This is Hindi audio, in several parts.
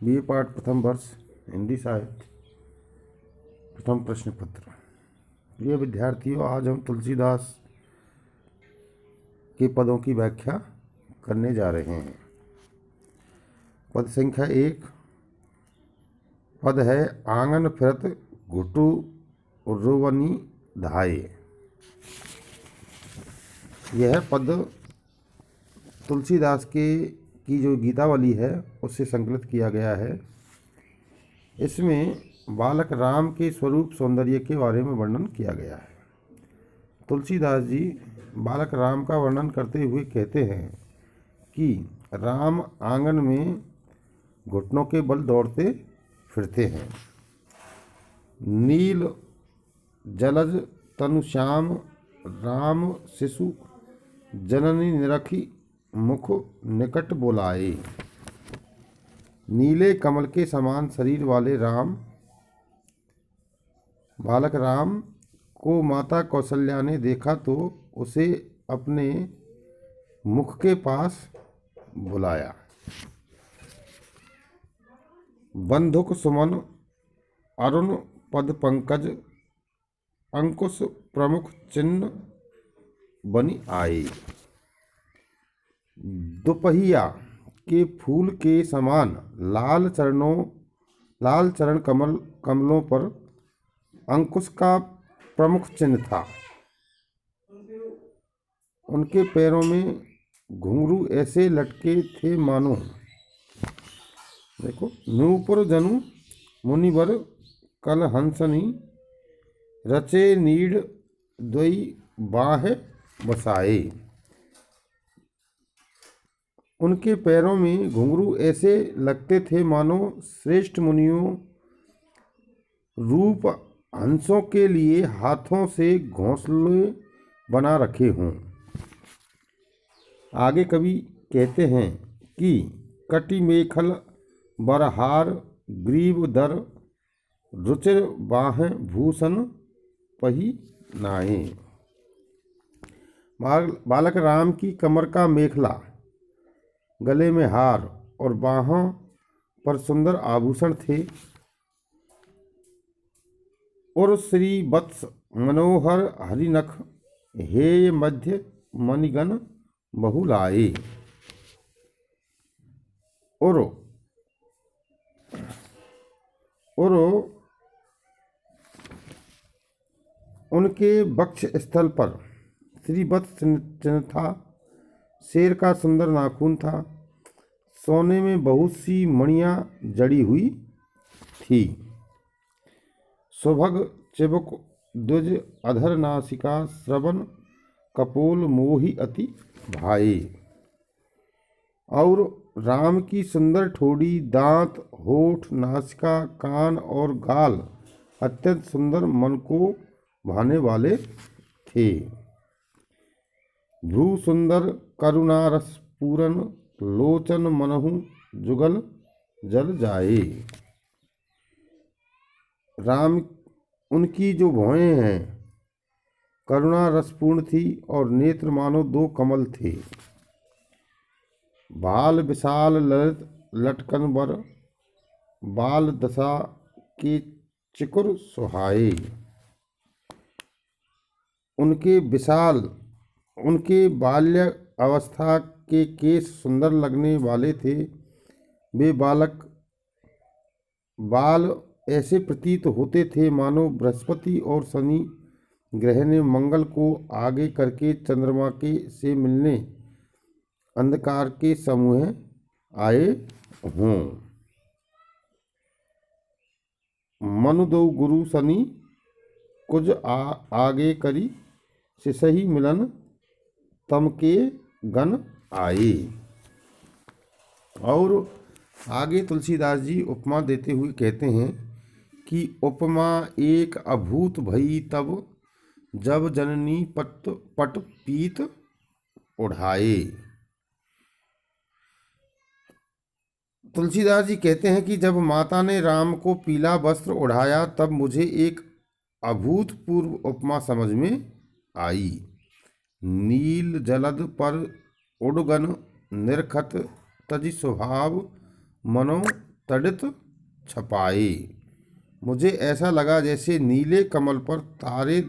बीए पाठ प्रथम वर्ष हिंदी साहित्य प्रथम प्रश्न पत्र। प्रिय विद्यार्थियों, आज हम तुलसीदास के पदों की व्याख्या करने जा रहे हैं। पद संख्या 1 पद है आंगन फिरत घुटू रोवनी धाये। यह पद तुलसीदास की जो गीतावली है उससे संकलित किया गया है। इसमें बालक राम के स्वरूप सौंदर्य के बारे में वर्णन किया गया है। तुलसीदास जी बालक राम का वर्णन करते हुए कहते हैं कि राम आंगन में घुटनों के बल दौड़ते फिरते हैं। नील जलज तनु श्याम राम शिशु जननी निरखी मुख निकट बोलाए। नीले कमल के समान शरीर वाले राम बालक राम को माता कौशल्या ने देखा तो उसे अपने मुख के पास बुलाया। बंधुक सुमन अरुण पद पंकज अंकुश प्रमुख चिन्ह बनी आए। दुपहिया के फूल के समान लाल चरण कमलों पर अंकुश का प्रमुख चिन्ह था। उनके पैरों में घुंघरू ऐसे लटके थे मानो देखो नूपुर जनु मुनिवर कल हंसनी रचे नीड़ द्वई बाह बसाए। उनके पैरों में घुंघरू ऐसे लगते थे मानो श्रेष्ठ मुनियों रूप हंसों के लिए हाथों से घोंसले बना रखे हों। आगे कवि कहते हैं कि कटि मेखल बरहार ग्रीव दर रुचिर बाह भूषण पही नाए। बालक राम की कमर का मेखला, गले में हार और बाहों पर सुंदर आभूषण थे। और श्री वत्स मनोहर हरिनख हेय मध्य मणिगण बहुलाए। और उनके वक्ष स्थल पर श्रीवत्स चिन्ह था। शेर का सुंदर नाखून था। सोने में बहुत सी मणियां जड़ी हुई थी। सुभग चिबुक द्विज अधर नासिका श्रवण कपोल मोहि अति भाए। और राम की सुंदर ठोड़ी, दांत, होठ, नासिका, कान और गाल अत्यंत सुंदर, मन को भाने वाले थे। भ्रू सुंदर करुणारस पूरन लोचन मनहु जुगल जल जाए। राम उनकी जो भौहें हैं करुणा रसपूर्ण थी और नेत्र मानो दो कमल थे। बाल विशाल ललित लटकन बर बाल दशा के चिकुर सुहाए। उनके बाल्य अवस्था के केश सुंदर लगने वाले थे। वे बाल ऐसे प्रतीत होते थे मानो बृहस्पति और शनि ग्रह ने मंगल को आगे करके चंद्रमा के से मिलने अंधकार के समूह आए हों। मनु दो गुरु शनि कुछ आगे करी सिसही मिलन तम के गण आए। और आगे तुलसीदास जी उपमा देते हुए कहते हैं कि उपमा एक अभूत भई तब जब जननी पट पीत ओढ़ाए। तुलसीदास जी कहते हैं कि जब माता ने राम को पीला वस्त्र ओढ़ाया तब मुझे एक अभूतपूर्व उपमा समझ में आई। नील जलद पर उडगन निरखत तजि स्वभाव मनो तड़ित छपाए। मुझे ऐसा लगा जैसे नीले कमल पर तारे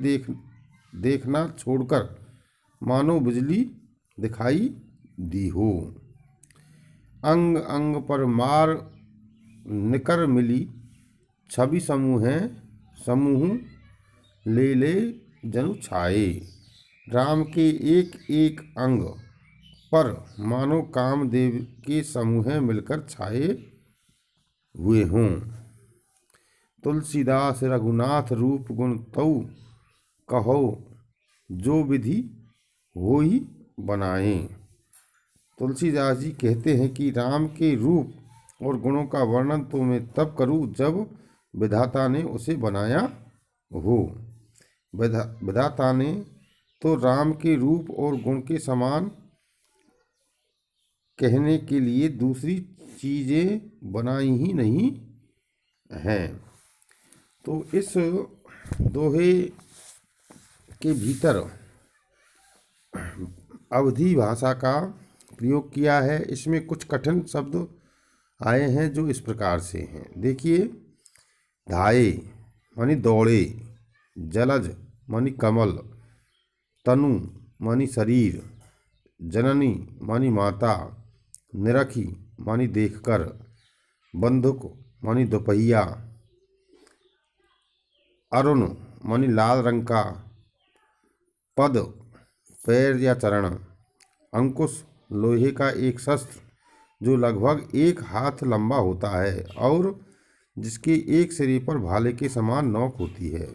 देखना छोड़कर मानो बिजली दिखाई दी हो। अंग अंग पर मार निकर मिली, छवि समूह ले ले जनु छाए। राम के एक एक अंग पर मानो कामदेव के समूह मिलकर छाए हुए हों। तुलसीदास रघुनाथ रूप गुण तऊ कहो, जो विधि हो ही बनाए। तुलसीदास जी कहते हैं कि राम के रूप और गुणों का वर्णन तो मैं तब करूं जब विधाता ने उसे बनाया हो। विधाता ने तो राम के रूप और गुण के समान कहने के लिए दूसरी चीजें बनाई ही नहीं हैं। तो इस दोहे के भीतर अवधी भाषा का प्रयोग किया है। इसमें कुछ कठिन शब्द आए हैं जो इस प्रकार से हैं। देखिए, धाये मानी दौड़े, जलज मानी कमल, तनु मानी शरीर, जननी मानी माता, निरखी मानी देखकर, बंधुक मानी दोपहिया, अरुण मानी लाल रंग का, पद पैर या चरण, अंकुश लोहे का एक शस्त्र जो लगभग एक हाथ लंबा होता है और जिसके एक सिरे पर भाले के समान नोक होती है,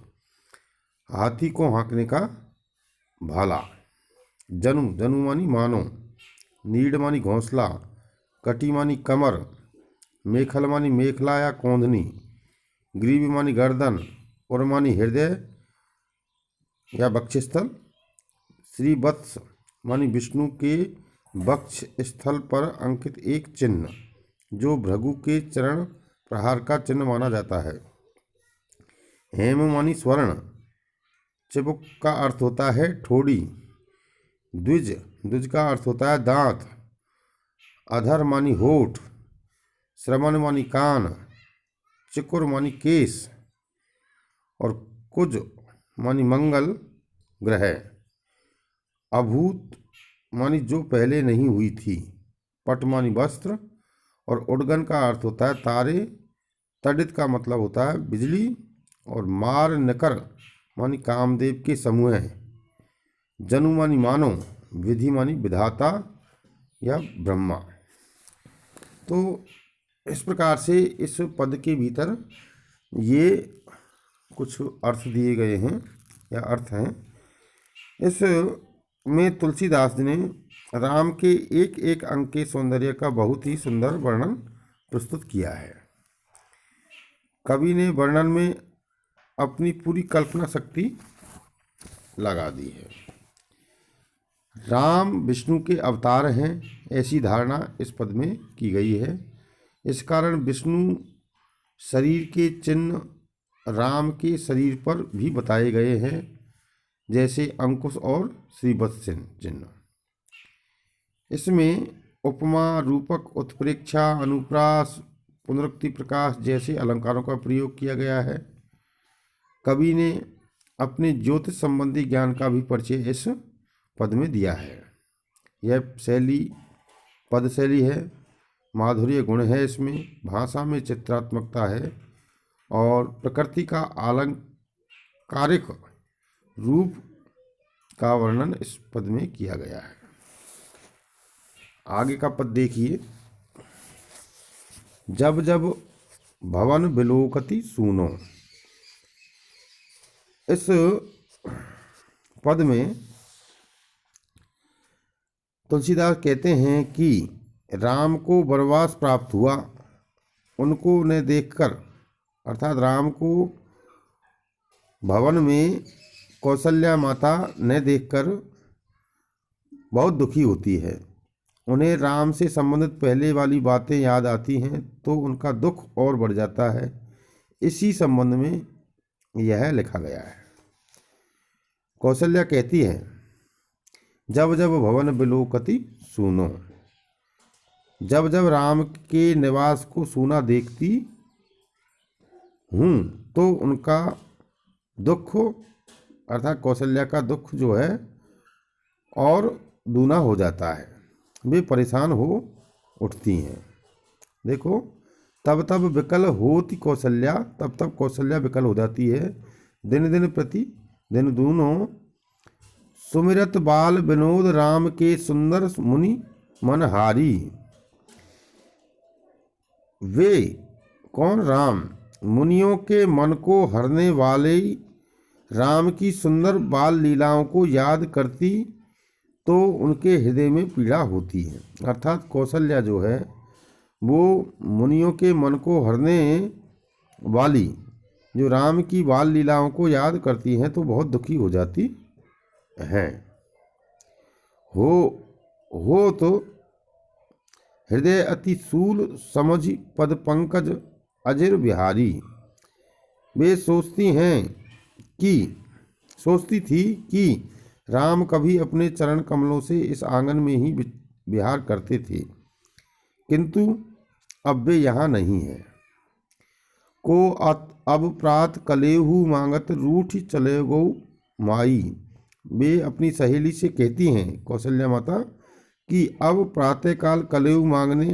हाथी को हाँकने का भाला, जनु मानी मानो, नीड मानी घोंसला, कटी मानी कमर, मेखल मानी मेखला या कोंधनी, ग्रीव मानी गर्दन, उर मानी हृदय या वक्षस्थल, श्रीवत्स मानी विष्णु के वक्ष स्थल पर अंकित एक चिन्ह जो भृगु के चरण प्रहार का चिन्ह माना जाता है। हेम मानी स्वर्ण, चिबुक का अर्थ होता है ठोड़ी, द्विज का अर्थ होता है दांत, अधर मानी होठ, श्रवण मानी कान, चिकुर मानी केस और कुज मानी मंगल ग्रह, अभूत मानी जो पहले नहीं हुई थी, पट मानी वस्त्र और उडगन का अर्थ होता है तारे, तड़ित का मतलब होता है बिजली और मार निकर मानी कामदेव के समूह, जनु मानी मानो, विधि मानी विधाता या ब्रह्मा। तो इस प्रकार से इस पद के भीतर ये कुछ अर्थ दिए गए हैं या अर्थ हैं। इस में तुलसीदास ने राम के एक एक अंग के सौंदर्य का बहुत ही सुंदर वर्णन प्रस्तुत किया है। कवि ने वर्णन में अपनी पूरी कल्पना शक्ति लगा दी है। राम विष्णु के अवतार हैं ऐसी धारणा इस पद में की गई है। इस कारण विष्णु शरीर के चिन्ह राम के शरीर पर भी बताए गए हैं, जैसे अंकुश और श्रीवत्स चिन्ह। इसमें उपमा, रूपक, उत्प्रेक्षा, अनुप्रास, पुनरुक्ति, प्रकाश जैसे अलंकारों का प्रयोग किया गया है। कवि ने अपने ज्योतिष संबंधी ज्ञान का भी परिचय इस पद में दिया है। यह शैली पद शैली है, माधुर्य गुण है, इसमें भाषा में चित्रात्मकता है और प्रकृति का अलंकारिक रूप का वर्णन इस पद में किया गया है। आगे का पद देखिए, जब जब भवन विलोकति सूनो। इस पद में तुलसीदास कहते हैं कि राम को वनवास प्राप्त हुआ, उनको न देखकर, अर्थात राम को भवन में कौशल्या माता न देखकर बहुत दुखी होती है। उन्हें राम से संबंधित पहले वाली बातें याद आती हैं तो उनका दुख और बढ़ जाता है। इसी संबंध में यह लिखा गया है। कौशल्या कहती है, जब जब भवन विलोकति सूनो। जब जब राम के निवास को सूना देखती हूँ तो उनका दुख अर्थात कौशल्या का दुख जो है और दूना हो जाता है, वे परेशान हो उठती हैं। देखो, तब तब विकल होती कौशल्या, तब तब कौशल्या विकल हो जाती है। दिन दिन प्रति दिन दूनों सुमिरत बाल विनोद राम के सुंदर मुनि मनहारी। वे कौन? राम मुनियों के मन को हरने वाले राम की सुंदर बाल लीलाओं को याद करती तो उनके हृदय में पीड़ा होती है। अर्थात कौशल्या जो है वो मुनियों के मन को हरने वाली जो राम की बाल लीलाओं को याद करती हैं तो बहुत दुखी हो जाती हैं। हो तो हृदय अति सूल समझ पद पंकज अजिर बिहारी। वे सोचती थी कि राम कभी अपने चरण कमलों से इस आंगन में ही विहार करते थे, किंतु अब वे यहाँ नहीं हैं। को अब प्रात कलेहू मांगत रूठ चले गो माई। वे अपनी सहेली से कहती हैं कौशल्या माता कि अब प्रातःकाल कलेऊ मांगने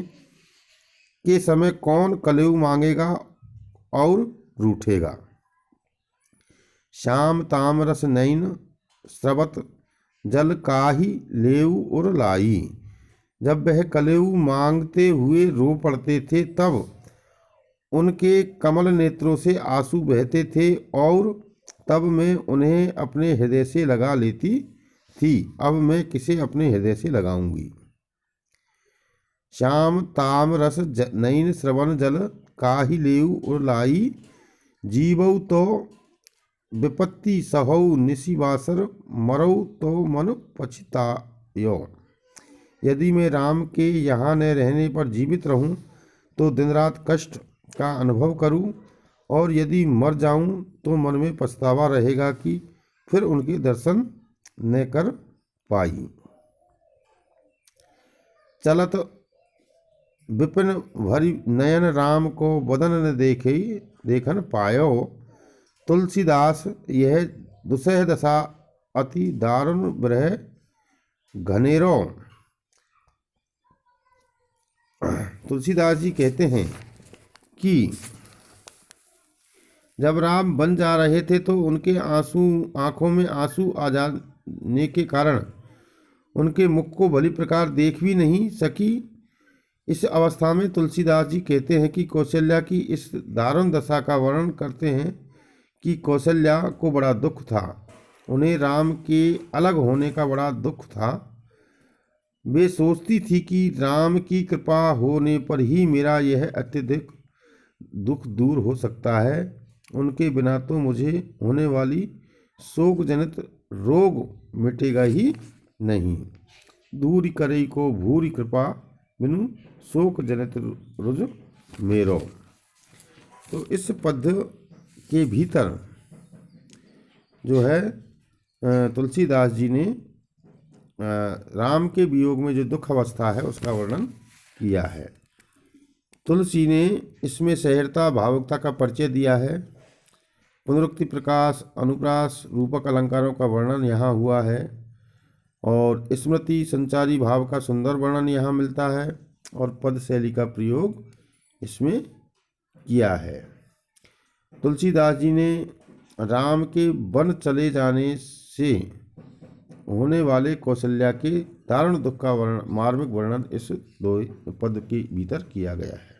के समय कौन कलेऊ मांगेगा और रूठेगा। श्याम ताम रस नैन स्रवत जल काहि लेऊ उर लाई। जब वह कलेऊ मांगते हुए रो पड़ते थे तब उनके कमल नेत्रों से आंसू बहते थे और तब मैं उन्हें अपने हृदय से लगा लेती थी। अब मैं किसे अपने हृदय से लगाऊंगी। श्याम ताम रस नैन श्रवण जल काहि लेऊ उर लाई। जीवौ तो विपत्ति सहौ निशिवासर मरौ तो मन पछतायो। यदि मैं राम के यहाँ न रहने पर जीवित रहूं तो दिन रात कष्ट का अनुभव करूं, और यदि मर जाऊं तो मन में पछतावा रहेगा कि फिर उनके दर्शन न कर पाई। चलत विपिन भरी नयन राम को बदन न देखन पायो। तुलसीदास यह दुसह दशा अति दारुण विरह घनेरो। तुलसीदास जी कहते हैं कि जब राम बन जा रहे थे तो उनके आंखों में आंसू आ जाने के कारण उनके मुख को भली प्रकार देख भी नहीं सकी। इस अवस्था में तुलसीदास जी कहते हैं कि कौशल्या की इस दारुण दशा का वर्णन करते हैं कि कौशल्या को बड़ा दुख था, उन्हें राम के अलग होने का बड़ा दुख था। वे सोचती थी कि राम की कृपा होने पर ही मेरा यह अत्यधिक दुख दूर हो सकता है, उनके बिना तो मुझे होने वाली शोक जनित रोग मिटेगा ही नहीं। दूरी करई को भूरी कृपा बिनु शोक जनित रुज मेरो। तो इस पद के भीतर जो है तुलसीदास जी ने राम के वियोग में जो दुख अवस्था है उसका वर्णन किया है। तुलसी ने इसमें सहजता भावुकता का परिचय दिया है। पुनरुक्ति प्रकाश अनुप्रास रूपक अलंकारों का वर्णन यहाँ हुआ है और स्मृति संचारी भाव का सुंदर वर्णन यहाँ मिलता है और पद शैली का प्रयोग इसमें किया है। तुलसीदास जी ने राम के वन चले जाने से होने वाले कौशल्या के दारुण दुख का मार्मिक वर्णन इस दो पद के भीतर किया गया है।